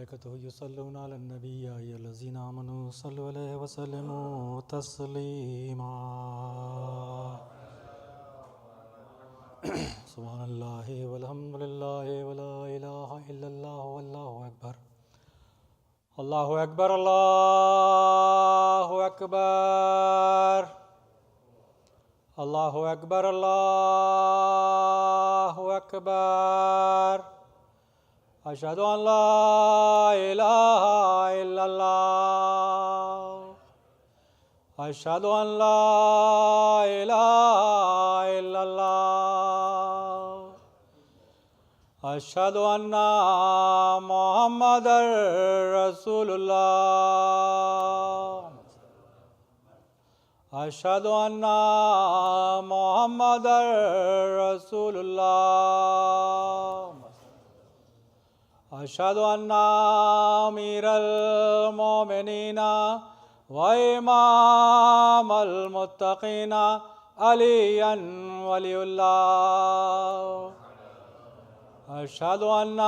وملائكته يصلون على النبي يا أيها الذين آمنوا صلوا عليه وسلموا تسليما سبحان الله والحمد لله ولا إله إلا الله والله أكبر الله أكبر الله أكبر الله أكبر الله أكبر أشهد أن لا إله إلا الله أشهد أن لا إله إلا الله أشهد أن محمدًا رسول الله أشهد أن محمدًا رسول الله أشهد أن أمير المؤمنين وإمام المتقين عليا ولي الله أشهد أن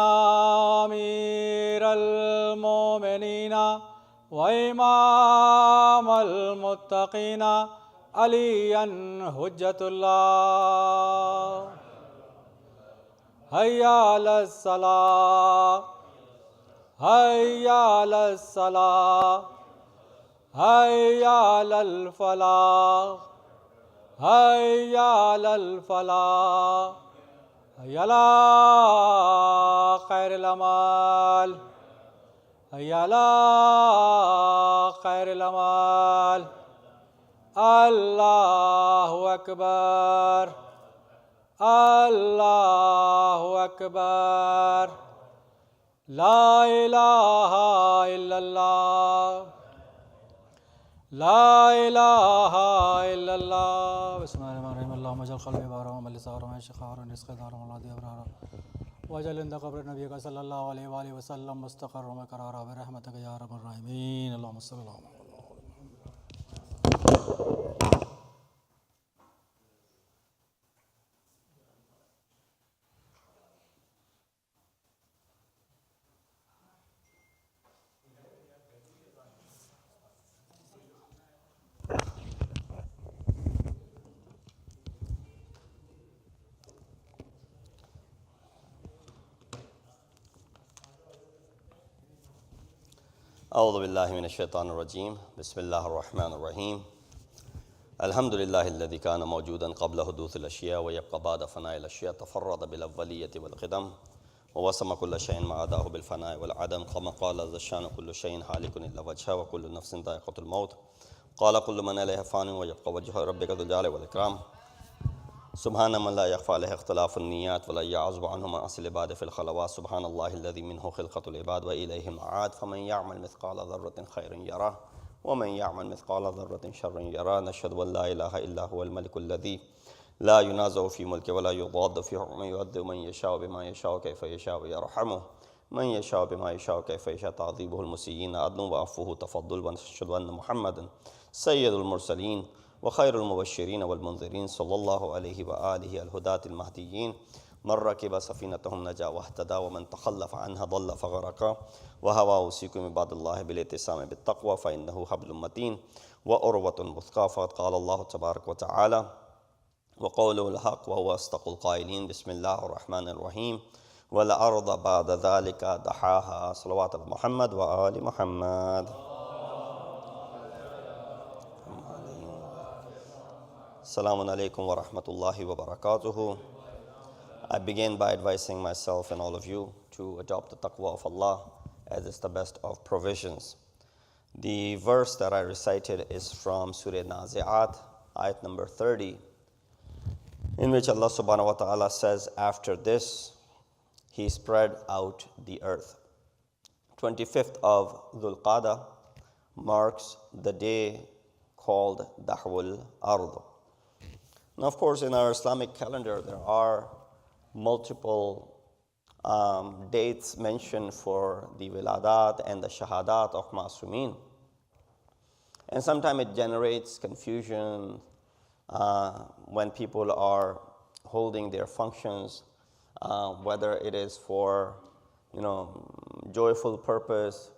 أمير المؤمنين وإمام المتقين عليا حجة الله هيا على الصلاة هيا على الصلاة هيا على الفلاح هيا على الفلاح هيا على خير الأعمال هيا على خير الأعمال الله أكبر الله أكبر لا إله إلا الله لا إله إلا الله بسم الله الرحمن الرحيم اللهم اجعل قلبي بارا وعمل لساني وعيشي خارا رزقي دارا ولادي أبرارا واجعل عند قبر نبيك صلى الله عليه وآله وسلم مستقرا وقرارا برحمتك يا أرحم الراحمين اللهم صل على محمد. أعوذ بالله من الشيطان الرجيم بسم الله الرحمن الرحيم الحمد لله الذي كان موجودا قبل حدوث الأشياء ويبقى بعد فناء الأشياء تفرد بالأولية والقدم ووسم كل شيء ما عداه بالفناء والعدم كما قال عز الشان كل شيء هالك إلا وجهه وكل نفس ذائقة الموت قال كل من عليها فان ويبقى وجه ربك ذو الجلال والإكرام سبحان من لا يخفى عليه اختلاف النيات ولا يعزب عنه معاصي العباد في الخلوات سبحان الله الذي منه خلقة العباد وإليه المعاد فمن يعمل مثقال ذرة خيرا يراه ومن يعمل مثقال ذرة شرا يراه نشهد أن لا إله إلا هو الملك الذي لا ينازع في ملكه ولا يضاد في حكمه يؤدب من يشاء بما يشاء كيف يشاء ويرحمه من يشاء بما يشاء كيف يشاء تعذيبه المسيئين عدل وعفوه تفضل ونشهد أن محمدا سيد المرسلين وخير المبشرين والمنذرين صلى الله عليه وآله الهداة المهديين من ركب سفينتهم نجا واهتدى ومن تخلف عنها ضل فغرقا وهوى أوصيكم عباد الله بالاتسام بالتقوى فإنه حبل متين وأروة وثقى فقد قال الله تبارك وتعالى وقوله الحق وهو أصدق القائلين بسم الله الرحمن الرحيم والأرض بعد ذلك دحاها صلوات محمد وآل محمد. Assalamu alaikum wa rahmatullahi wa barakatuhu. I begin by advising myself and all of you to adopt the taqwa of Allah as is the best of provisions. The verse that I recited is from Surah Nazi'at, ayat number 30, in which Allah subhanahu wa ta'ala says, after this, He spread out the earth. 25th of Dhul Qa'dah marks the day called Dahwul Ard. Now, of course, in our Islamic calendar, there are multiple dates mentioned for the wiladat and the shahadat of Masumin. And sometimes it generates confusion when people are holding their functions, whether it is for, joyful purpose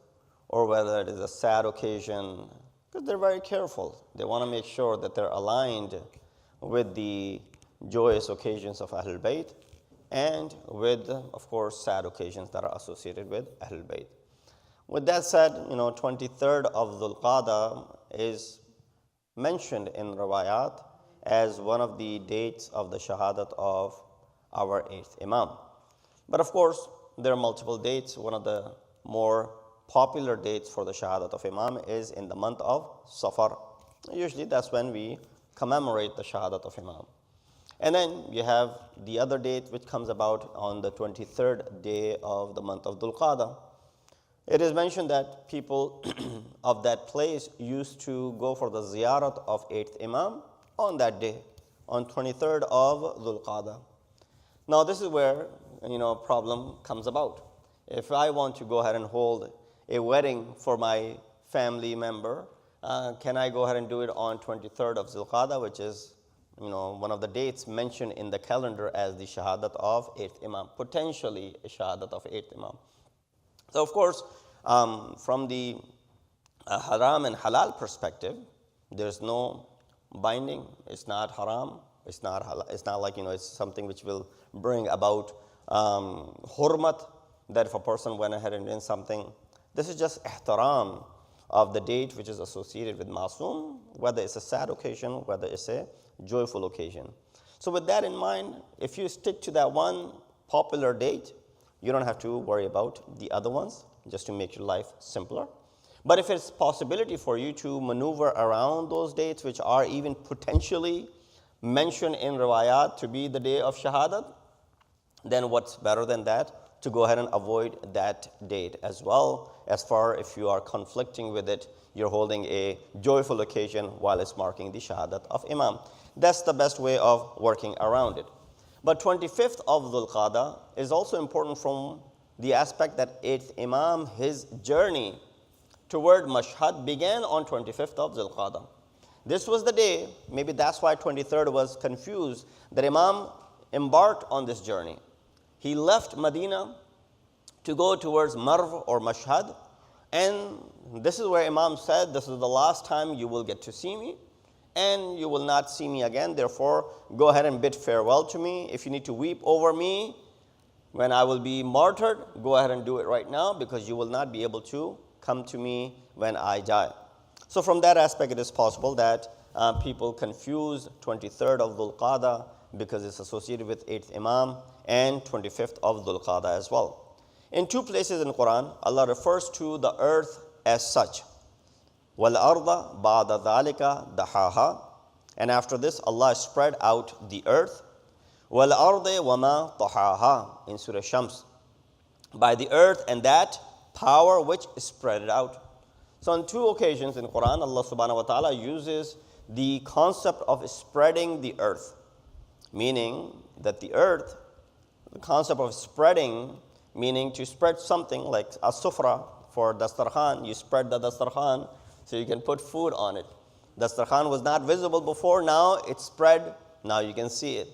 or whether it is a sad occasion, because they're very careful. They want to make sure that they're aligned with the joyous occasions of Ahlul Bayt and with, of course, sad occasions that are associated with Ahlul Bayt. With that said, 23rd of Dhul Qa'dah is mentioned in Riwayat as one of the dates of the Shahadat of our 8th Imam. But of course, there are multiple dates. One of the more popular dates for the Shahadat of Imam is in the month of Safar. Usually that's when we commemorate the Shahadat of Imam. And then you have the other date which comes about on the 23rd day of the month of Dhul Qa'dah. It is mentioned that people of that place used to go for the ziyarat of 8th Imam on that day, on 23rd of Dhul Qa'dah. Now this is where problem comes about. If I want to go ahead and hold a wedding for my family member, can I go ahead and do it on 23rd of Dhul Qa'dah, which is one of the dates mentioned in the calendar as the Shahadat of 8th Imam, potentially a Shahadat of 8th Imam. So of course, from the haram and halal perspective, there's no binding. It's not haram. It's not halal. It's not like it's something which will bring about hurmat, that if a person went ahead and did something. This is just ihtaram of the date which is associated with Masoom, whether it's a sad occasion, whether it's a joyful occasion. So with that in mind, if you stick to that one popular date, you don't have to worry about the other ones, just to make your life simpler. But if it's possibility for you to maneuver around those dates which are even potentially mentioned in riwayat to be the day of Shahadat, then what's better than that? To go ahead and avoid that date as well, as far if you are conflicting with it, you're holding a joyful occasion while it's marking the Shahadat of Imam. That's the best way of working around it. But 25th of Dhul Qa'dah is also important from the aspect that 8th Imam, his journey toward Mashhad began on 25th of Dhul Qa'dah. This was the day, maybe that's why 23rd was confused, that Imam embarked on this journey. He left Medina to go towards Marv or Mashhad, and this is where Imam said, this is the last time you will get to see me, and you will not see me again. Therefore, go ahead and bid farewell to me. If you need to weep over me when I will be martyred, go ahead and do it right now, because you will not be able to come to me when I die. So from that aspect, it is possible that people confuse 23rd of Dhul Qa'dah because it's associated with 8th Imam, and 25th of Dhul Qa'dah as well. In two places in the Quran, Allah refers to the earth as such. وَالْأَرْضَ بَعْدَ ذَلِكَ دَحَاهَا. And after this, Allah spread out the earth. وَالْأَرْضِ وَمَا طَحَاهَا in Surah Shams. By the earth and that power which spread it out. So on two occasions in the Quran, Allah subhanahu wa ta'ala uses the concept of spreading the earth. Meaning that the earth, the concept of spreading, meaning to spread something like a sufra for dastarkhan, you spread the dastarkhan so you can put food on it. Dastarkhan was not visible before, now it's spread, now you can see it.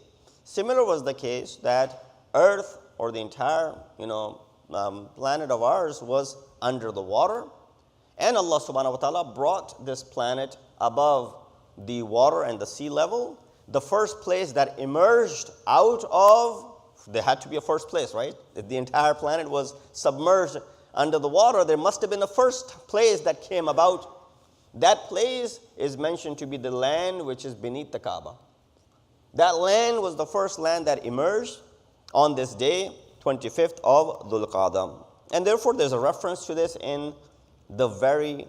Similar was the case that earth or the entire planet of ours was under the water, and Allah subhanahu wa ta'ala brought this planet above the water and the sea level. The first place that emerged out of, there had to be a first place, right? If the entire planet was submerged under the water, there must have been a first place that came about. That place is mentioned to be the land which is beneath the Kaaba. That land was the first land that emerged on this day, 25th of Dhul Qa'dah. And therefore, there's a reference to this in the very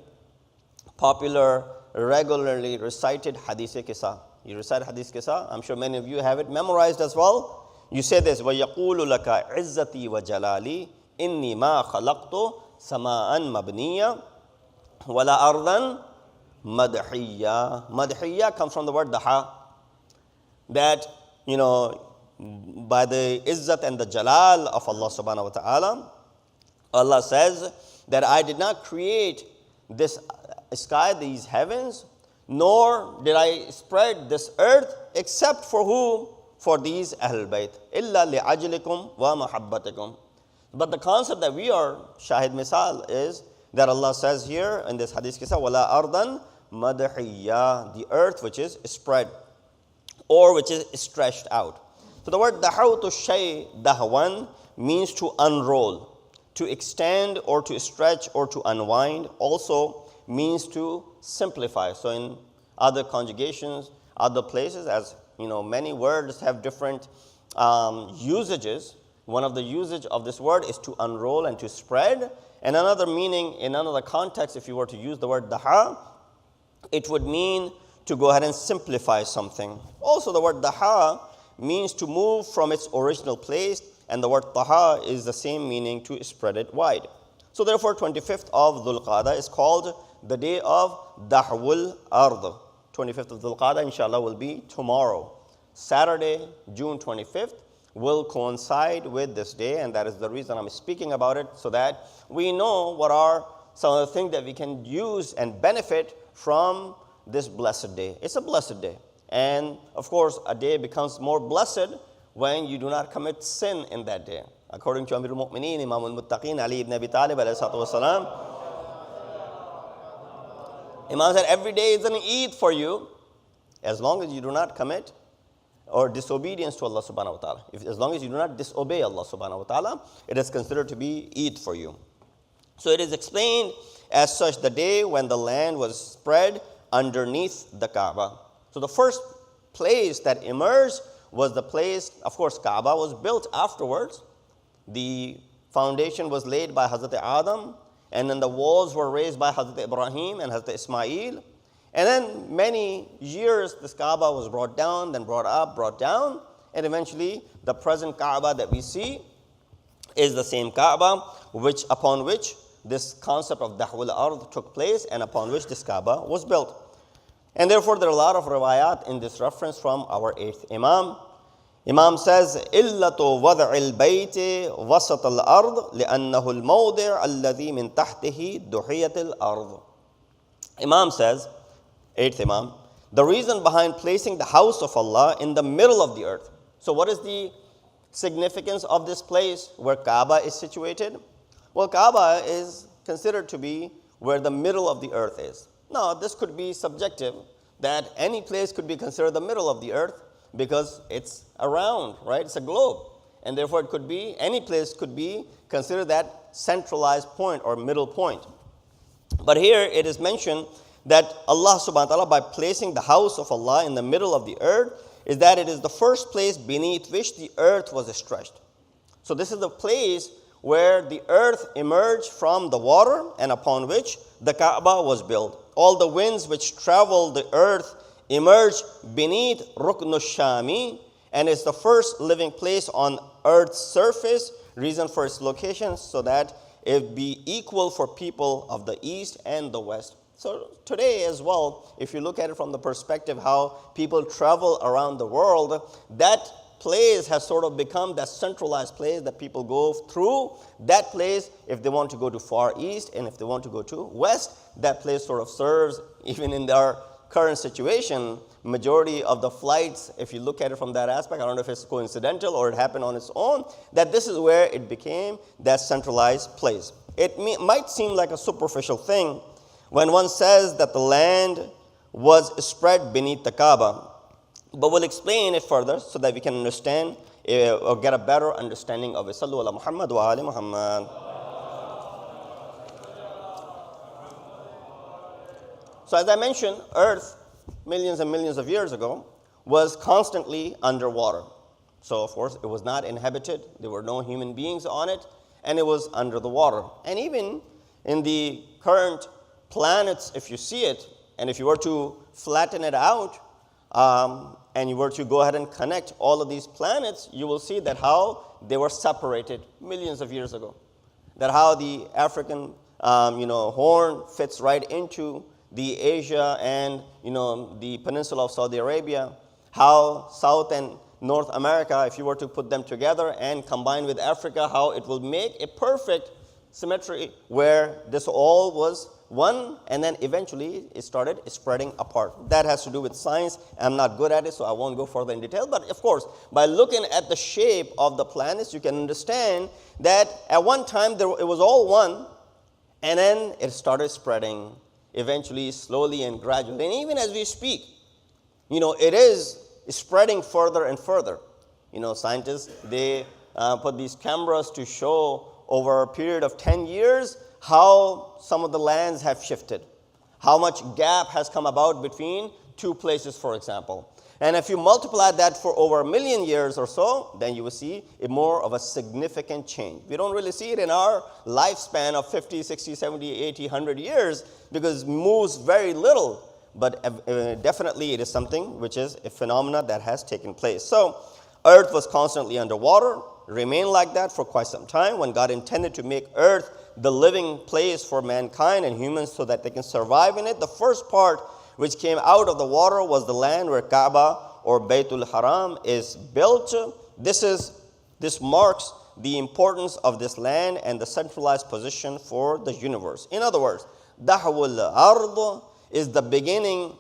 popular, regularly recited Hadith-e Qissa. You recite Hadith Qissa, I'm sure many of you have it memorized as well. You say this, وَيَقُولُ لَكَ عِزَّتِي وَجَلَالِي إِنِّي مَا خَلَقْتُ سَمَاءً مَبْنِيًّا وَلَا أَرْضًا مَدْحِيًّا. Madhiyya comes from the word daha. That, by the izzat and the jalal of Allah subhanahu wa ta'ala, Allah says that I did not create this sky, these heavens, nor did I spread this earth, except for whom? For these Ahlul Bayt. إِلَّا لِعَجْلِكُمْ وَمَحَبَّتِكُمْ. But the concept that we are shahid misal is that Allah says here in this hadith kisa, wala ardan madhiyya, the earth which is spread or which is stretched out. So the word dahawtu shay dahwan means to unroll, to extend or to stretch or to unwind. Also means to simplify. So in other conjugations, other places, as you know, many words have different usages. One of the usage of this word is to unroll and to spread. And another meaning, in another context, if you were to use the word daha, it would mean to go ahead and simplify something. Also, the word daha means to move from its original place, and the word taha is the same meaning, to spread it wide. So therefore, 25th of Dhul Qa'dah is called the day of Dahwul Ard. 25th of Dhul Qa'dah, inshallah, will be tomorrow. Saturday, June 25th, will coincide with this day, and that is the reason I'm speaking about it, so that we know what are some of the things that we can use and benefit from this blessed day. It's a blessed day. And of course, a day becomes more blessed when you do not commit sin in that day. According to Amir al-Mu'mineen, Imam al-Muttaqeen, Ali ibn Abi Talib, alayhi salatu wasalam, Imam said, every day is an Eid for you, as long as you do not commit or disobedience to Allah subhanahu wa ta'ala. As long as you do not disobey Allah subhanahu wa ta'ala, it is considered to be Eid for you. So it is explained as such, the day when the land was spread underneath the Kaaba. So the first place that emerged was the place, of course, Kaaba was built afterwards. The foundation was laid by Hazrat Adam, and then the walls were raised by Hazrat Ibrahim and Hazrat Ismail. And then many years, this Kaaba was brought down, then brought up, brought down, and eventually the present Kaaba that we see is the same Kaaba upon which this concept of Dahwul Ard took place, and upon which this Kaaba was built. And therefore, there are a lot of riwayat in this reference from our 8th Imam. Imam says, إِلَّةُ وَضْعِ الْبَيْتِ وَسَطَ الْأَرْضِ لِأَنَّهُ الْمَوْضِعُ الَّذِي مِنْ تَحْتِهِ دُحِيَةِ الْأَرْضِ. Imam says, 8th Imam, the reason behind placing the house of Allah in the middle of the earth. So what is the significance of this place where Kaaba is situated? Well, Kaaba is considered to be where the middle of the earth is. Now, this could be subjective, that any place could be considered the middle of the earth because it's around, right? It's a globe. And therefore, it could be, any place could be considered that centralized point or middle point. But here it is mentioned that Allah subhanahu wa ta'ala, by placing the house of Allah in the middle of the earth, is that it is the first place beneath which the earth was stretched. So this is the place where the earth emerged from the water and upon which the Kaaba was built. All the winds which travel the earth emerged beneath Rukn al-Shami, and it's the first living place on earth's surface, reason for its location, so that it be equal for people of the east and the west. So today as well, if you look at it from the perspective how people travel around the world, that place has sort of become that centralized place that people go through. That place, if they want to go to far east and if they want to go to west, that place sort of serves, even in our current situation, majority of the flights, if you look at it from that aspect, I don't know if it's coincidental or it happened on its own, that this is where it became that centralized place. It might seem like a superficial thing when one says that the land was spread beneath the Kaaba. But we'll explain it further so that we can understand or get a better understanding of it. Sallu ala Muhammad wa ali Muhammad. So as I mentioned, Earth, millions and millions of years ago, was constantly underwater. So of course, it was not inhabited. There were no human beings on it, and it was under the water. And even in the current planets, if you see it, and if you were to flatten it out, and you were to go ahead and connect all of these planets, you will see that how they were separated millions of years ago. That how the African, horn fits right into the Asia and, the peninsula of Saudi Arabia. How South and North America, if you were to put them together and combine with Africa, how it will make a perfect symmetry where this all was one, and then eventually it started spreading apart. That has to do with science. I'm not good at it, so I won't go further in detail. But of course, by looking at the shape of the planets, you can understand that at one time it was all one, and then it started spreading eventually, slowly and gradually. And even as we speak, it is spreading further and further. Scientists, they put these cameras to show over a period of 10 years how some of the lands have shifted, how much gap has come about between two places, for example. And if you multiply that for over 1 million years or so, then you will see more of a significant change. We don't really see it in our lifespan of 50, 60, 70, 80, 100 years because it moves very little. But definitely it is something which is a phenomena that has taken place. So Earth was constantly underwater, remained like that for quite some time. When God intended to make Earth the living place for mankind and humans so that they can survive in it, the first part which came out of the water was the land where Kaaba or Baytul Haram is built. This marks the importance of this land and the centralized position for the universe. In other words, Dahwul Ard is the beginning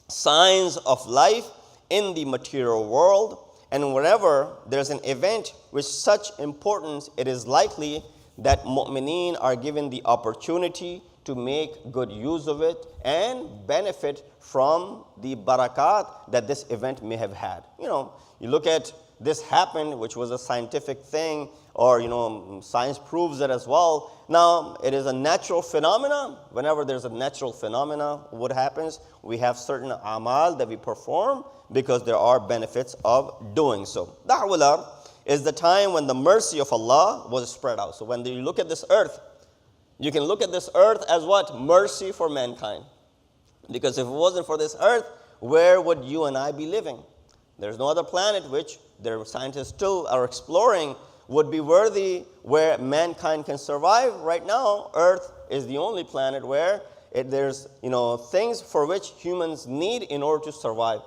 signs of life in the material world. And whenever there's an event with such importance, it is likely that mu'mineen are given the opportunity to make good use of it and benefit from the barakat that this event may have had. You look at this happened, which was a scientific thing, or science proves it as well. Now, it is a natural phenomena. Whenever there's a natural phenomena, what happens? We have certain amal that we perform because there are benefits of doing so. Da'wul is the time when the mercy of Allah was spread out. So when you look at this earth, you can look at this earth as what? Mercy for mankind. Because if it wasn't for this earth, where would you and I be living? There's no other planet which their scientists still are exploring would be worthy where mankind can survive. Right now, Earth is the only planet where there's things for which humans need in order to survive.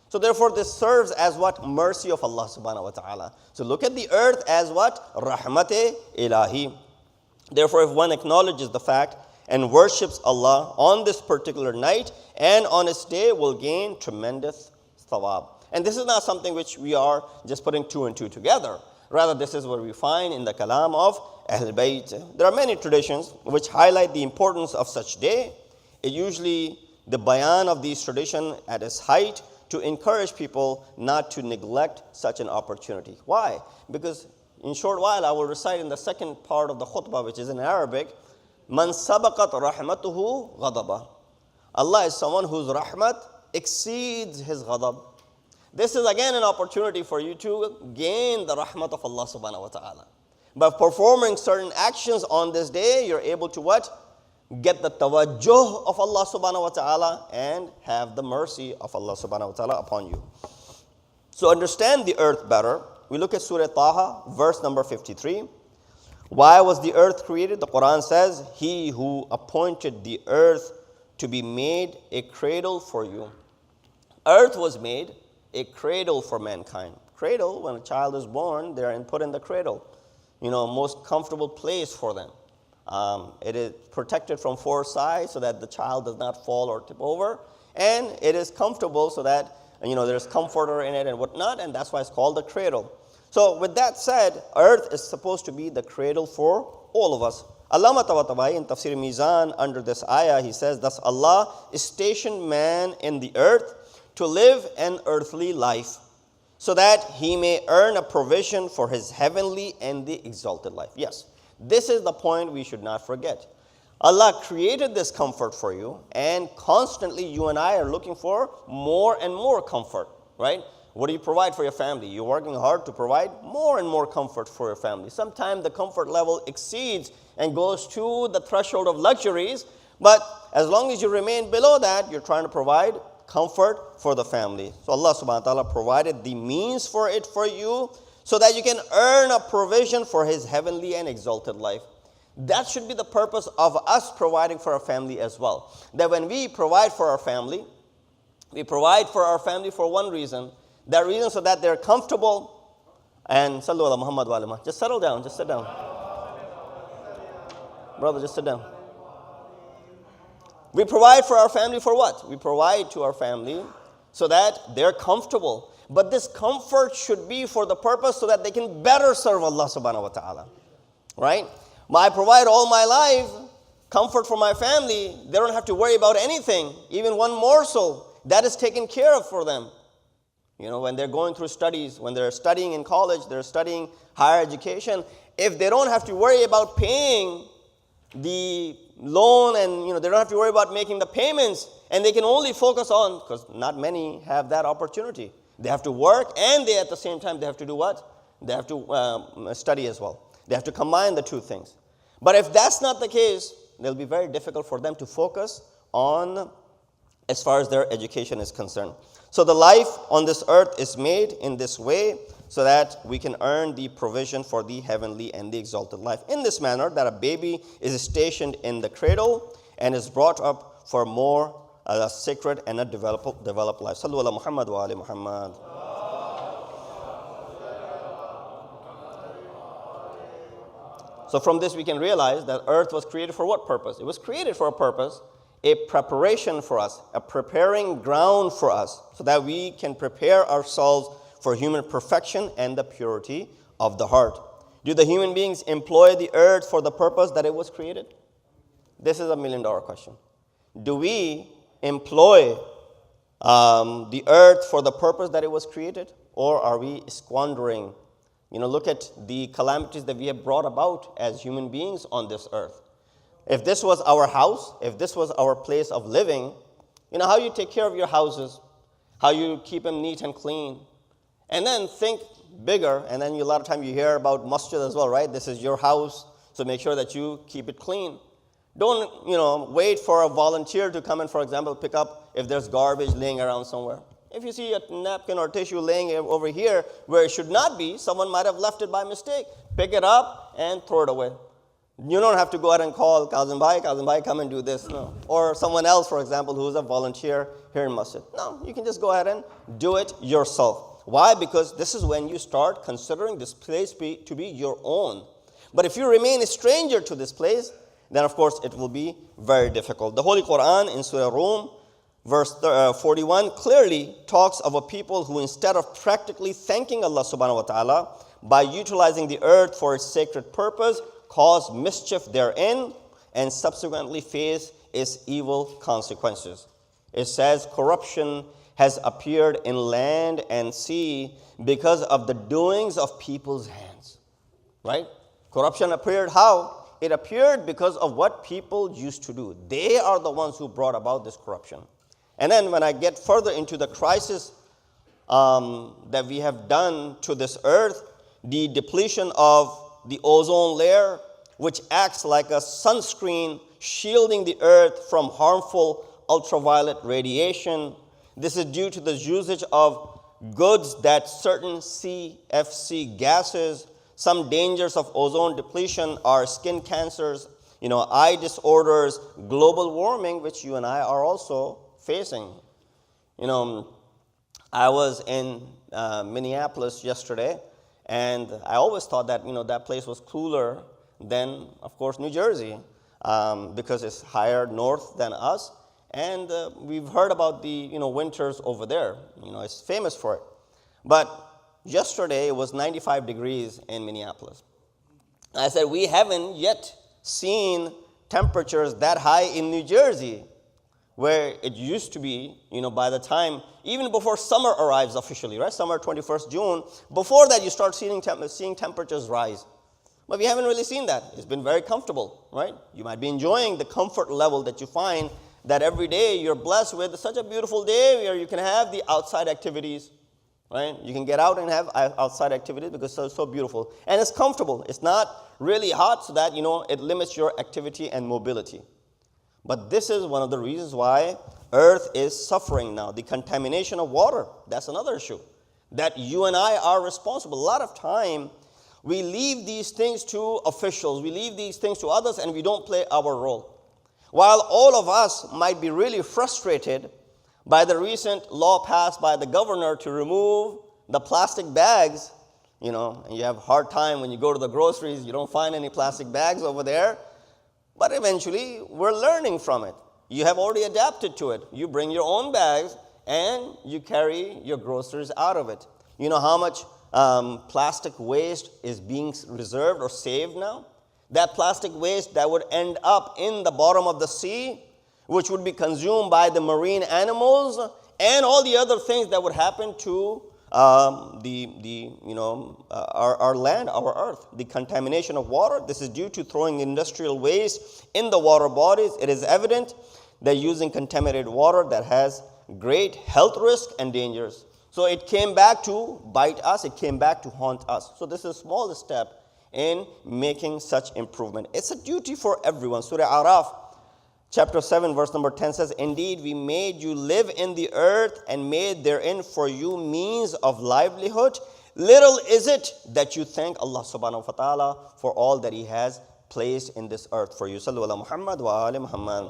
So therefore, this serves as what? Mercy of Allah subhanahu wa ta'ala. So look at the earth as what? Rahmate-e-Ilahi. Therefore, if one acknowledges the fact and worships Allah on this particular night and on its day, will gain tremendous thawab. And this is not something which we are just putting two and two together. Rather, this is what we find in the kalam of Ahl Bayt. There are many traditions which highlight the importance of such day. It usually, the bayan of these traditions at its height to encourage people not to neglect such an opportunity. Why? Because in short while, I will recite in the second part of the khutbah, which is in Arabic, Man sabaqat rahmatuhu ghadaba. Allah is someone whose rahmat exceeds his ghadab. This is again an opportunity for you to gain the rahmat of Allah subhanahu wa ta'ala. By performing certain actions on this day, you're able to what? Get the tawajjuh of Allah subhanahu wa ta'ala and have the mercy of Allah subhanahu wa ta'ala upon you. So understand the earth better. We look at Surah Taha, verse number 53. Why was the earth created? The Quran says, He who appointed the earth to be made a cradle for you. Earth was made a cradle for mankind. Cradle, when a child is born, they're put in the cradle. Most comfortable place for them. It is protected from four sides so that the child does not fall or tip over. And it is comfortable so that, there's comforter in it and whatnot, and that's why it's called the cradle. So with that said, earth is supposed to be the cradle for all of us. Allama Tabatabai in Tafsir Mizan, under this ayah, he says, thus Allah stationed man in the earth to live an earthly life, so that he may earn a provision for his heavenly and the exalted life. Yes, this is the point we should not forget. Allah created this comfort for you, and constantly you and I are looking for more and more comfort, right? What do you provide for your family? You're working hard to provide more and more comfort for your family. Sometimes the comfort level exceeds and goes to the threshold of luxuries, but as long as you remain below that, you're trying to provide comfort for the family. So Allah subhanahu wa ta'ala provided the means for it for you so that you can earn a provision for his heavenly and exalted life. That should be the purpose of us providing for our family as well. That when we provide for our family, we provide for our family for one reason. That reason so that they're comfortable and sallu ala Muhammad wa ala. Just settle down, just sit down. Brother, just sit down. We provide for our family for what? We provide to our family so that they're comfortable. But this comfort should be for the purpose so that they can better serve Allah subhanahu wa ta'ala. Right? I provide all my life comfort for my family. They don't have to worry about anything, even one morsel. That is taken care of for them. You know, when they're going through studies, when they're studying in college, they're studying higher education, if they don't have to worry about paying the loan and, they don't have to worry about making the payments, and they can only focus on, because not many have that opportunity. They have to work, and at the same time, they have to do what? They have to study as well. They have to combine the two things. But if that's not the case, it'll be very difficult for them to focus on as far as their education is concerned. So the life on this earth is made in this way so that we can earn the provision for the heavenly and the exalted life. In this manner, that a baby is stationed in the cradle and is brought up for more a sacred and a developed life. Sallu ala Muhammad wa ali Muhammad. So from this we can realize that earth was created for what purpose? It was created for a purpose, a preparation for us, a preparing ground for us, so that we can prepare ourselves for human perfection and the purity of the heart. Do the human beings employ the earth for the purpose that it was created? This is $1 million question. Do we employ the earth for the purpose that it was created? Or are we squandering? Look at the calamities that we have brought about as human beings on this earth. If this was our house, if this was our place of living, how you take care of your houses, how you keep them neat and clean. And then think bigger, and then a lot of time you hear about masjid as well, right? This is your house, so make sure that you keep it clean. Don't, wait for a volunteer to come and, for example, pick up if there's garbage laying around somewhere. If you see a napkin or tissue laying over here where it should not be, someone might have left it by mistake. Pick it up and throw it away. You don't have to go out and call Kazim Bhai, come and do this. No. Or someone else, for example, who is a volunteer here in Masjid. No, you can just go ahead and do it yourself. Why? Because this is when you start considering this place to be your own. But if you remain a stranger to this place, then of course it will be very difficult. The Holy Quran in Surah Rum, verse 41, clearly talks of a people who, instead of practically thanking Allah subhanahu wa ta'ala by utilizing the earth for its sacred purpose, cause mischief therein and subsequently face its evil consequences. It says corruption has appeared in land and sea because of the doings of people's hands. Right? Corruption appeared how? It appeared because of what people used to do. They are the ones who brought about this corruption. And then when I get further into the crisis that we have done to this earth, the depletion of the ozone layer, which acts like a sunscreen shielding the earth from harmful ultraviolet radiation. This is due to the usage of goods that certain CFC gases. Some dangers of ozone depletion are skin cancers, eye disorders, global warming, which you and I are also facing. I was in Minneapolis yesterday, and I always thought that, that place was cooler than, of course, New Jersey, because it's higher north than us. And we've heard about the, winters over there. It's famous for it. But yesterday, it was 95 degrees in Minneapolis. I said, we haven't yet seen temperatures that high in New Jersey, where it used to be, by the time, even before summer arrives officially, right? Summer, 21st June. Before that, you start seeing temperatures rise. But we haven't really seen that. It's been very comfortable, right? You might be enjoying the comfort level that you find that every day you're blessed with such a beautiful day where you can have the outside activities, right? You can get out and have outside activities because it's so beautiful. And it's comfortable. It's not really hot so that, it limits your activity and mobility. But this is one of the reasons why earth is suffering now. The contamination of water, that's another issue. That you and I are responsible. A lot of time, we leave these things to officials. We leave these things to others, and we don't play our role. While all of us might be really frustrated by the recent law passed by the governor to remove the plastic bags, and you have a hard time when you go to the groceries, you don't find any plastic bags over there. But eventually, we're learning from it. You have already adapted to it. You bring your own bags and you carry your groceries out of it. You know how much plastic waste is being reserved or saved now? That plastic waste that would end up in the bottom of the sea, which would be consumed by the marine animals, and all the other things that would happen to our land, our earth. The contamination of water, this is due to throwing industrial waste in the water bodies. It is evident that using contaminated water that has great health risks and dangers. So it came back to bite us, it came back to haunt us. So this is a small step in making such improvement. It's a duty for everyone. Surah Araf, chapter 7, verse number 10 says, "Indeed, we made you live in the earth and made therein for you means of livelihood. Little is it that you thank Allah subhanahu wa ta'ala for all that He has placed in this earth for you." Sallu ala Muhammad wa ali Muhammad.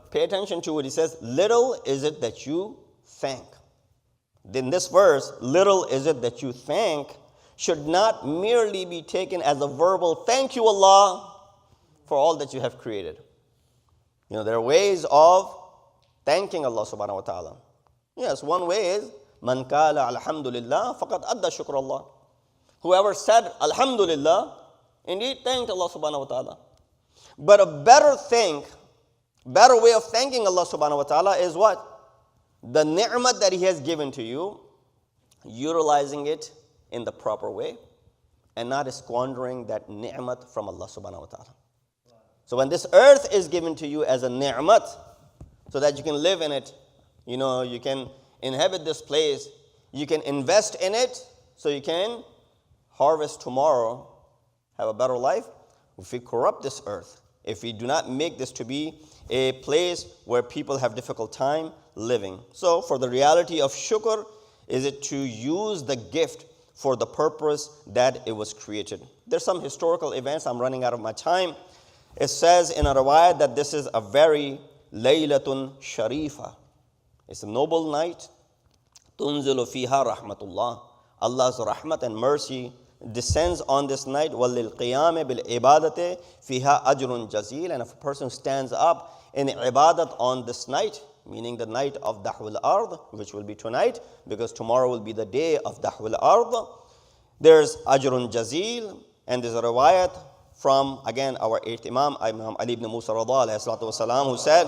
Pay attention to what he says. Little is it that you thank. In this verse, little is it that you thank should not merely be taken as a verbal thank you, Allah, for all that you have created. You know, there are ways of thanking Allah subhanahu wa ta'ala. Yes, one way is, man kala alhamdulillah faqad adda shukr Allah. Whoever said alhamdulillah, indeed thanked Allah subhanahu wa ta'ala. But a better way of thanking Allah subhanahu wa ta'ala is what? The ni'mat that He has given to you, utilizing it in the proper way and not squandering that ni'mat from Allah subhanahu wa ta'ala. So when this earth is given to you as a ni'mat, so that you can live in it, you know, you can inhabit this place, you can invest in it, so you can harvest tomorrow, have a better life. If we corrupt this earth, if we do not make this to be a place where people have difficult time living. So for the reality of shukr, is it to use the gift for the purpose that it was created. There's some historical events. I'm running out of my time. It says in a riwayat that this is a very laylatun sharifa. It's a noble night. Tunzilu fiha rahmatullah. Allah's rahmat and mercy descends on this night. Walil qiyam bil ibadati fiha ajrun jazil. And if a person stands up in ibadat on this night, meaning the night of Dahwul Ard, which will be tonight, because tomorrow will be the day of Dahwul Ard, there's Ajrun Jazil, and there's a riwayat from, again, our 8th Imam, Imam Ali ibn Musa Rada, alayhi salatu wasalam, who said,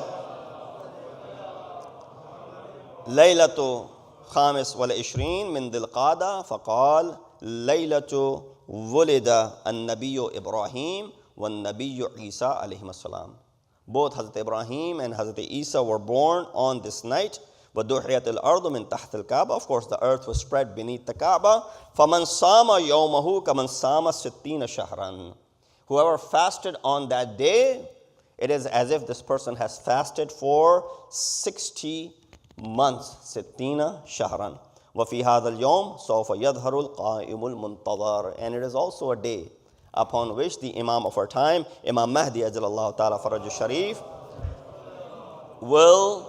Laylatu Khamis wal Ishrin min Dil Qada, faqal, Laylatu Wulida an-Nabiyyu Ibrahim wal-Nabiyyu Isa alayhim as-salam. Both Hazrat Ibrahim and Hazrat Isa were born on this night. وَدُحِيَتِ الْأَرْضُ مِنْ تَحْتِ الْكَعْبَةِ. Of course, the earth was spread beneath the Kaaba. فَمَنْ صَامَ يَوْمَهُ كَمَنْ صَامَ سِتِّينَ شَهْرًا. Whoever fasted on that day, it is as if this person has fasted for 60 months. سِتِّينَ شَهْرًا. وَفِي هَذَا الْيَوْمِ سَوْفَ يَظْهَرُ الْقَائِمُ الْمُنْتَظَرُ. And it is also a day upon which the Imam of our time, Imam Mahdi Ajalallahu Ta'ala Faraju Sharif, will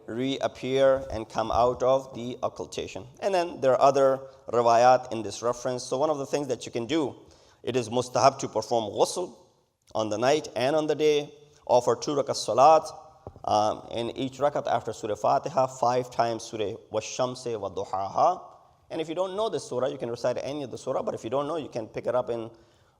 reappear and come out of the occultation. And then there are other riwayat in this reference. So one of the things that you can do, it is mustahab to perform ghusl on the night and on the day, offer 2 rakat salat, in each rakat after Surah Fatiha, 5 times Surah Wash-Shamsi wa Duhaha. And if you don't know this surah, you can recite any of the surah, but if you don't know, you can pick it up in,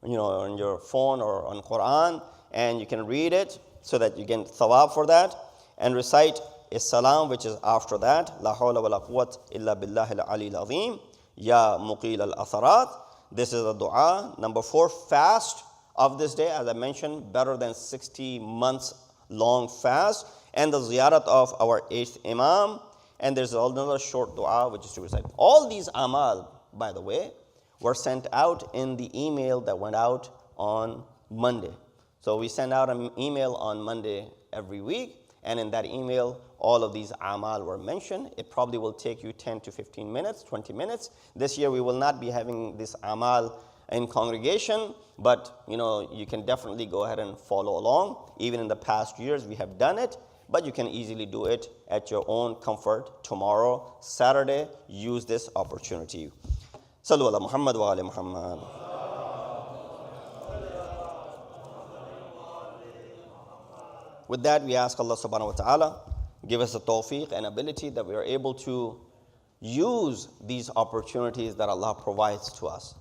on your phone or on Quran, and you can read it so that you get thawab for that, and recite a salam, which is after that. La hawla wa la quwwat illa billahi al-ali al-azim, ya muqil al-atharat. This is a dua. Number 4, fast of this day, as I mentioned, better than 60 months long fast, and the ziyarat of our 8th Imam. And there's another short dua which is to recite. All these amal, by the way, were sent out in the email that went out on Monday. So we send out an email on Monday every week, and in that email, all of these amal were mentioned. It probably will take you 10 to 15 minutes, 20 minutes. This year we will not be having this amal in congregation, but you can definitely go ahead and follow along. Even in the past years we have done it, but you can easily do it at your own comfort. Tomorrow, Saturday, use this opportunity. Sallu ala Muhammad wa ali Muhammad. With that, we ask Allah subhanahu wa ta'ala, give us the tawfiq and ability that we are able to use these opportunities that Allah provides to us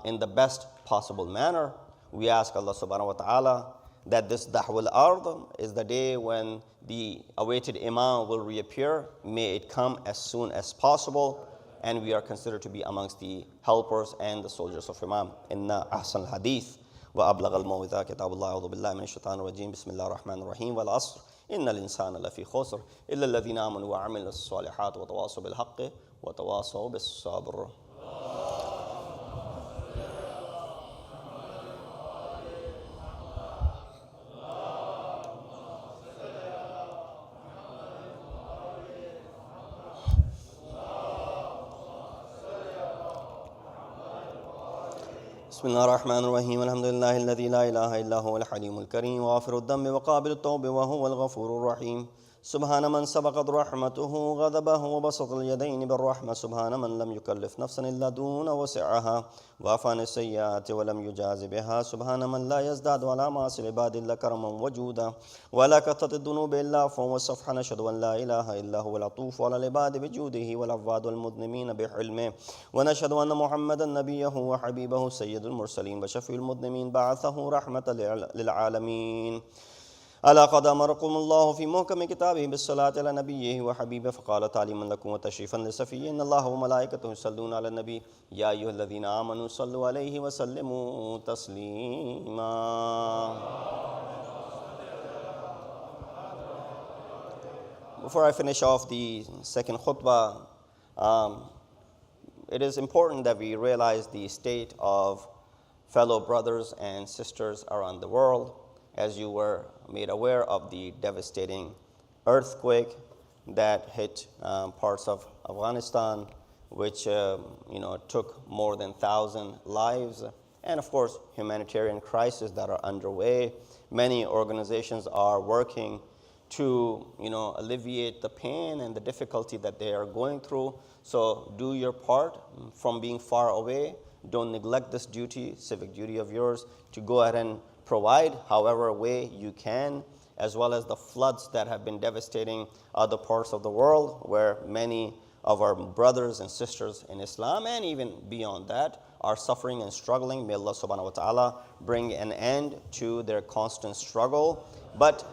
in the best possible manner. We ask Allah subhanahu wa ta'ala that this Dahwal Ard is the day when the awaited Imam will reappear. May it come as soon as possible, and we are considered to be amongst the helpers and the soldiers of Imam. Inna ahsan al-hadith wa ablagh al-mawidha kitabullah a'udhu billahi min ash-shaytan ar-rajim bismillahir rahmanir rahim wal asr innal insana lafi khusr illa alladhina amanu wa amilus salihat wa tawasaw bil haqqi wa tawasaw bis sabr. بسم الله الرحمن الرحيم الحمد لله الذي لا إله إلا هو الحليم الكريم غافر الذنب وقابل التوب وهو الغفور الرحيم سبحان من سبقت رحمته غضبه وبسط اليدين بالرحمة سبحان من لم يكلف نفسا إلا دون وسعها وعفى عن السيئات ولم يجاز بها سبحان من لا يزداد على معاصي العباد إلا كرما وجودا ولا كثرة الذنوب إلا عفوا وصفحا نشهد أن لا إله إلا هو العطوف على العباد بجوده والعباد والمذنبين بحلمه ونشهد أن محمدا نبيه وحبيبه سيد المرسلين وشفيع المذنبين بعثه رحمة للعالمين ألا قد أمركم الله في محكم كتابه بالصلاة على نبيه وحبيبه فقال تعليما لكم وتشريفا لسفيه إن الله وملائكته يصلون على النبي يا أيها الذين آمنوا صلوا عليه وسلموا تسليما. Before I finish off the second khutbah, it is important that we realize the state of fellow brothers and sisters around the world. As you were made aware of the devastating earthquake that hit parts of Afghanistan, which took more than 1,000 lives, and of course humanitarian crises that are underway. Many organizations are working to alleviate the pain and the difficulty that they are going through. So do your part from being far away. Don't neglect this duty, civic duty of yours, to go ahead and provide however way you can, as well as the floods that have been devastating other parts of the world where many of our brothers and sisters in Islam and even beyond that are suffering and struggling. May Allah subhanahu wa ta'ala bring an end to their constant struggle, but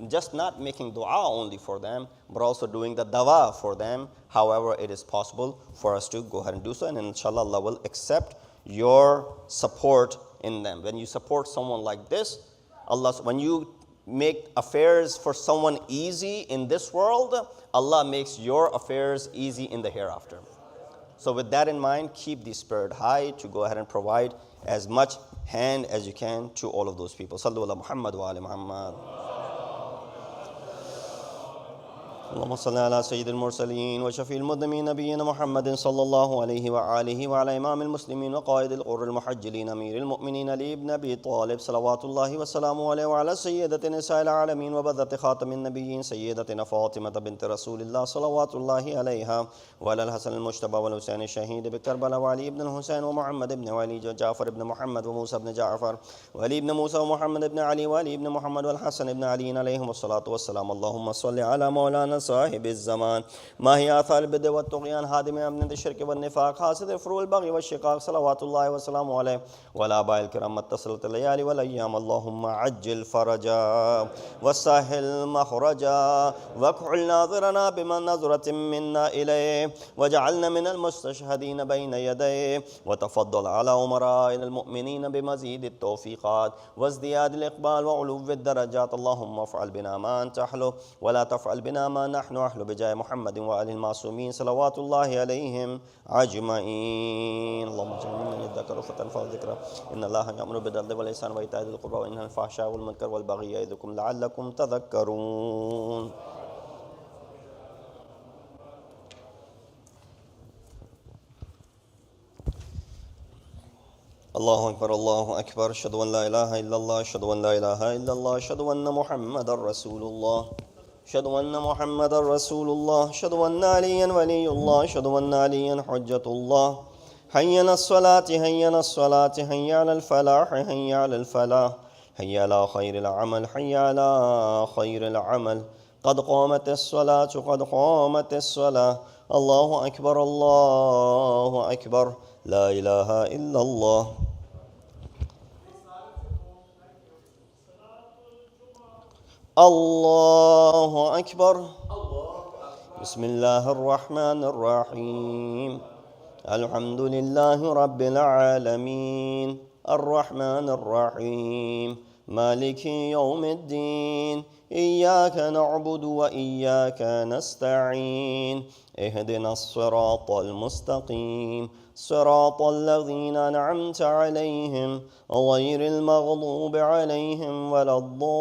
just not making dua only for them, but also doing the dawa for them, however it is possible for us to go ahead and do so, and inshallah Allah will accept your support in them. When you support someone like this, when you make affairs for someone easy in this world, Allah makes your affairs easy in the hereafter. So with that in mind, keep the spirit high to go ahead and provide as much hand as you can to all of those people. Sallu ala Muhammad wa ali Muhammad. اللهم صل على سيد المرسلين وشفيع المذنبين نبينا محمد صلى الله عليه وآله وعلى إمام المسلمين وقائد الغر المحجلين أمير المؤمنين علي بن أبي طالب صلوات الله وسلامه عليه وعلى سيدة نساء العالمين وبذة خاتم النبيين سيدتنا فاطمة بنت رسول الله صلوات الله عليها وعلى الحسن المجتبى والحسين الشهيد بكربلاء وعلي بن الحسين ومحمد بن علي وجعفر بن محمد وموسى بن جعفر وعلي بن موسى ومحمد بن علي وعلي بن محمد والحسن بن علي عليهم الصلاة والسلام. اللهم صل على مولانا صاحب الزمان ماهي آثار البدع والطغيان هادم أمن الشرك والنفاق حاسد الفروع البغي والشقاق صلوات الله وسلامه عليه وعلى آبائه الكرام اتصلت الليالي والأيام. اللهم عجل فرجا وسهل مخرجا واكحل ناظرنا بمن نظرة منا إليه وجعلنا من المستشهدين بين يديه وتفضل على أمراء المؤمنين بمزيد التوفيقات وازدياد الإقبال وعلو الدرجات. اللهم افعل بنا ما أنت أحله ولا تفعل بنا ما نحن أحله بجاه محمد وآله المعصومين صلوات الله عليهم أجمعين. اللهم اجعلنا من يذكر فتنفع الذكرى إن الله يأمر بالعدل والإحسان وإيتاء ذي القربى وينهى عن الفحشاء والمنكر والبغي يعظكم لعلكم تذكرون. الله أكبر الله أكبر أشهد أن لا إله إلا الله أشهد أن لا إله إلا الله أشهد أن محمدا رسول الله أشهد أن محمدا رسول الله أشهد أن عليا ولي الله أشهد أن عليا حجة الله حي على الصلاة حي على الصلاة حي على الفلاح حي على الفلاح حي على خير العمل حي على خير العمل قد قامت الصلاة قد قامت الصلاة الله أكبر الله أكبر لا إله إلا الله. الله أكبر. بسم الله الرحمن الرحيم. الحمد لله رب العالمين الرحمن الرحيم مالك يوم الدين إياك نعبد وإياك نستعين اهدنا الصراط المستقيم صراط الذين أنعمت عليهم غير المغضوب عليهم ولا الضالين.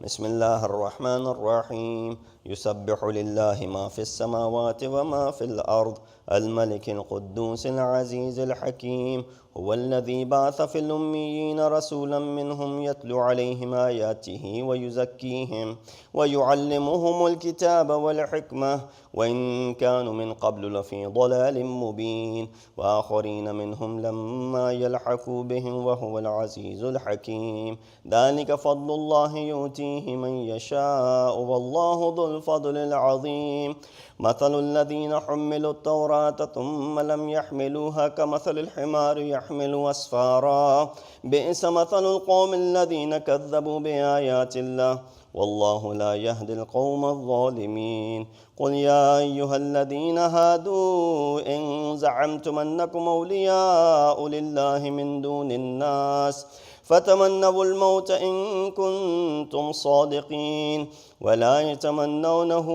بسم الله الرحمن الرحيم. يسبح لله ما في السماوات وما في الأرض الملك القدوس العزيز الحكيم هو الذي بعث في الأميين رسولا منهم يتلو عليهم آياته ويزكيهم ويعلمهم الكتاب والحكمة وإن كانوا من قبل لفي ضلال مبين وآخرين منهم لما يلحقوا بهم وهو العزيز الحكيم ذلك فضل الله يؤتيه من يشاء والله ذو الفضل العظيم. مثل الذين حملوا التوراة ثم لم يحملوها كمثل الحمار يحمل أسفارا بئس مثل القوم الذين كذبوا بآيات الله والله لا يهدي القوم الظالمين. قل يا أيها الذين هادوا إن زعمتم أنكم أولياء لله من دون الناس فتمنوا الموت إن كنتم صادقين ولا يتمنونه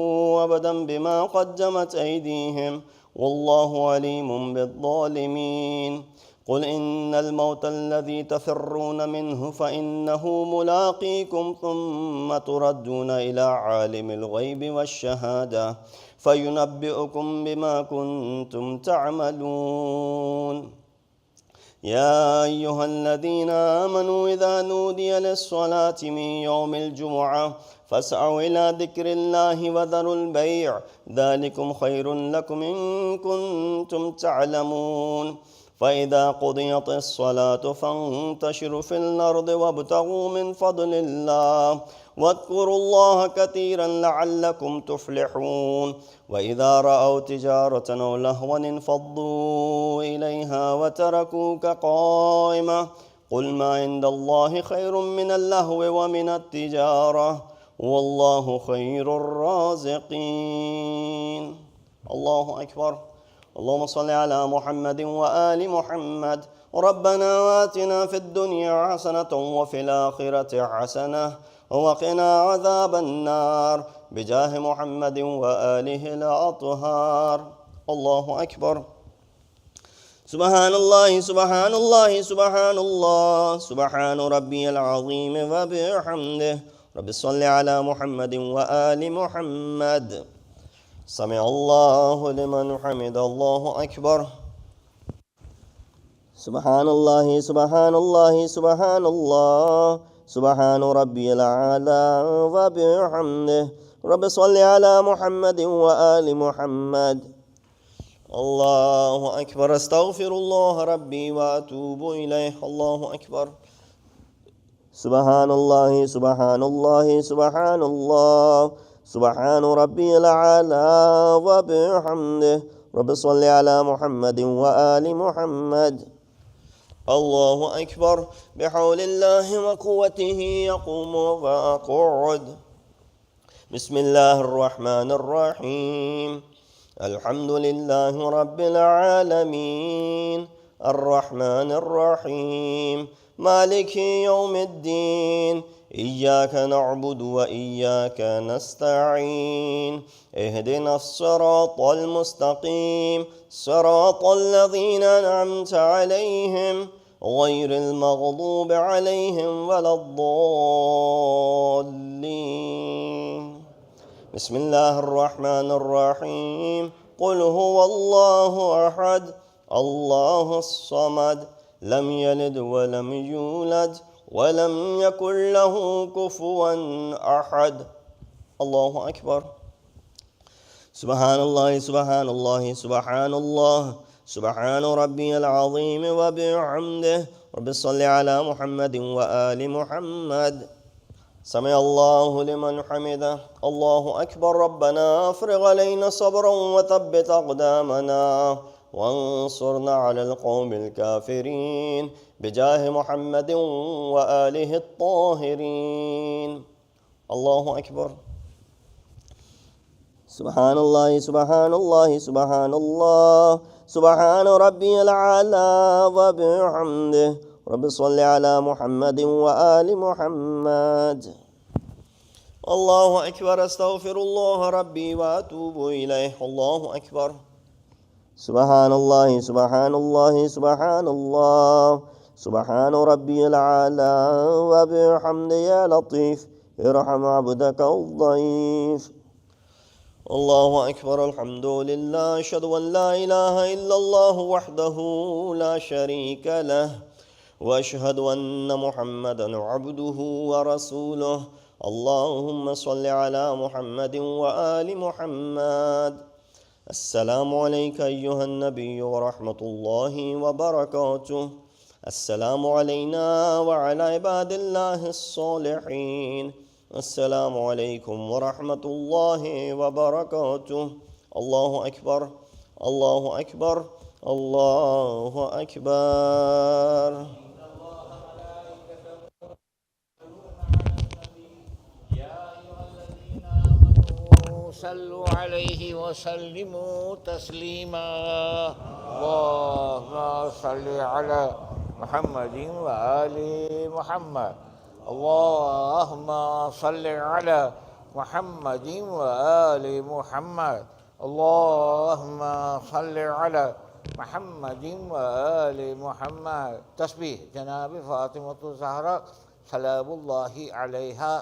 أبدا بما قدمت أيديهم والله عليم بالظالمين. قل إن الموت الذي تفرون منه فإنه ملاقيكم ثم تردون إلى عالم الغيب والشهادة فينبئكم بما كنتم تعملون. يا أيها الذين آمنوا إذا نودي للصلاة من يوم الجمعة فاسعوا إلى ذكر الله وذروا البيع ذلكم خير لكم إن كنتم تعلمون. فإذا قضيت الصلاة فانتشروا في الأرض وابتغوا من فضل الله واذكروا الله كثيرا لعلكم تفلحون. وإذا رأوا تجارة أو لهوا انفضوا إليها وتركوك قائمة قل ما عند الله خير من اللهو ومن التجارة والله خير الرازقين. الله أكبر. اللهم صل على محمد وآل محمد. ربنا آتنا في الدنيا حسنة وفي الآخرة حسنة وقنا عذاب النار بجاه محمد وآله الأطهار. الله أكبر. سبحان الله سبحان الله سبحان الله سبحان ربي العظيم وبحمده. رب صل على محمد وآل محمد. سمع الله لمن حمد. الله أكبر. سبحان الله سبحان الله سبحان الله سبحان ربي الأعلى وبحمده. رب صل على محمد وآل محمد. الله أكبر. أستغفر الله ربي وأتوب إليه. الله أكبر. سبحان الله سبحان الله سبحان الله سبحان ربي الأعلى وبحمده. رب صل على محمد وآل محمد. الله أكبر. بحول الله وقوته يقوم وأقعد. بسم الله الرحمن الرحيم. الحمد لله رب العالمين الرحمن الرحيم مالك يوم الدين إياك نعبد وإياك نستعين اهدنا الصراط المستقيم صراط الذين أنعمت عليهم غير المغضوب عليهم ولا الضالين. بسم الله الرحمن الرحيم. قل هو الله أحد الله الصمد لم يلد ولم يولد ولم يكن له كفوا أحد. الله أكبر. سبحان الله سبحان الله سبحان الله سبحان ربي العظيم وبحمده. رب صل على محمد وآل محمد. سمع الله لمن حمده. الله أكبر. ربنا افرغ علينا صبرا وثبت أقدامنا وانصرنا على القوم الكافرين بجاه محمد وآله الطاهرين. الله أكبر. سبحان الله سبحان الله سبحان الله سبحان ربي الأعلى وبحمده. رب صل على محمد وآل محمد. الله أكبر. أستغفر الله ربي وأتوب إليه. الله أكبر. سبحان الله سبحان الله سبحان الله سبحان ربي الأعلى وبحمده. يا لطيف ارحم عبدك الضعيف. الله أكبر. الحمد لله. أشهد أن لا إله إلا الله وحده لا شريك له وأشهد أن محمدا عبده ورسوله. اللهم صل على محمد وآل محمد. السلام عليك أيها النبي ورحمة الله وبركاته. السلام علينا وعلى عباد الله الصالحين. السلام عليكم ورحمة الله وبركاته. الله أكبر الله أكبر الله أكبر. صلوا عليه وسلموا تسليما. اللهم صل على محمد وآل محمد. اللهم صل على محمد وآل محمد. اللهم صل على محمد وآل محمد. تسبيح جناب فاطمة الزهراء سلام الله عليها.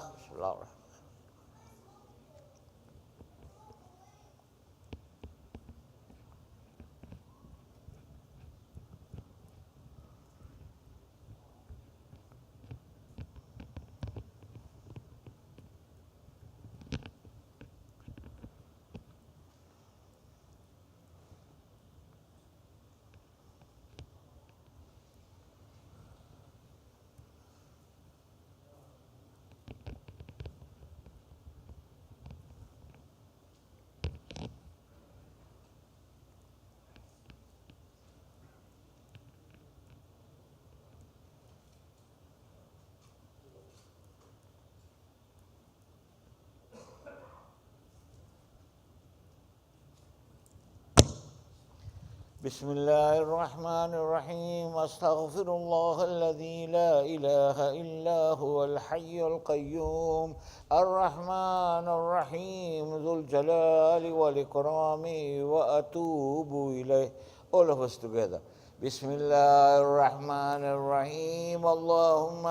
بسم الله الرحمن الرحيم. أستغفر الله الذي لا إله إلا هو الحي القيوم الرحمن الرحيم ذو الجلال والإكرام وأتوب إليه. All of us together. بسم الله الرحمن الرحيم. اللهم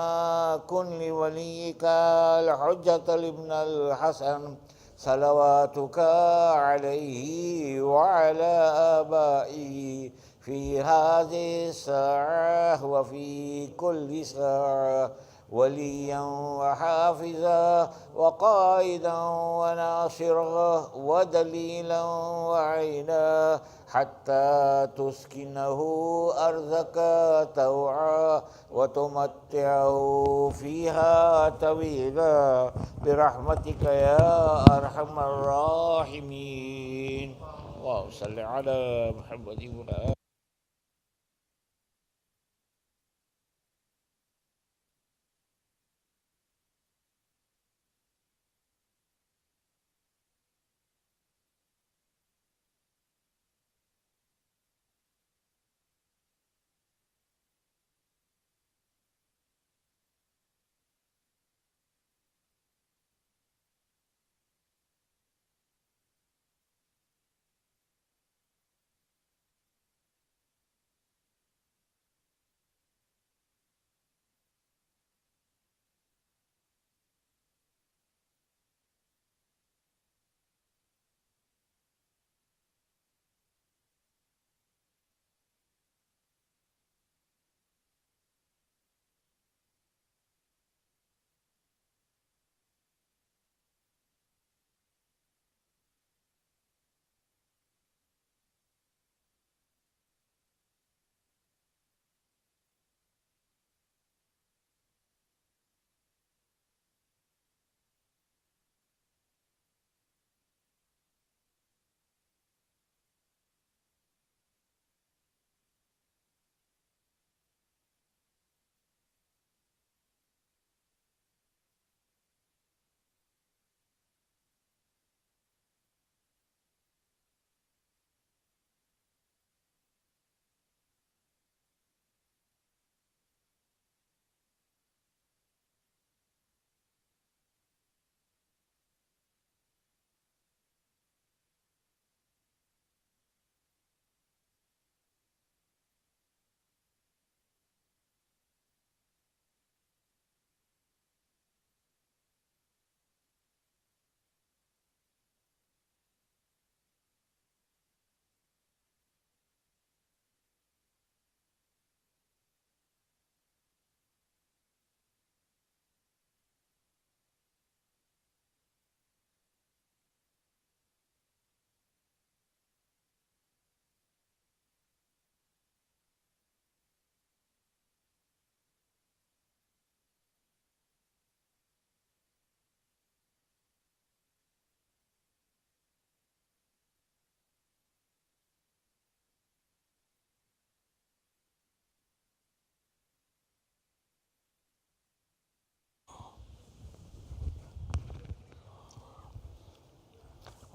كن لوليك الحجة لابن الحسن صلواتك عليه وعلى آبائه في هذه الساعة وفي كل ساعة وليا وحافظا وقائدا وناصرا ودليلا وعينا حتى تسكنه أرضك توعا وتمتعه فيها طويلا برحمتك يا أرحم الراحمين. اللهم صل على محمد وعلى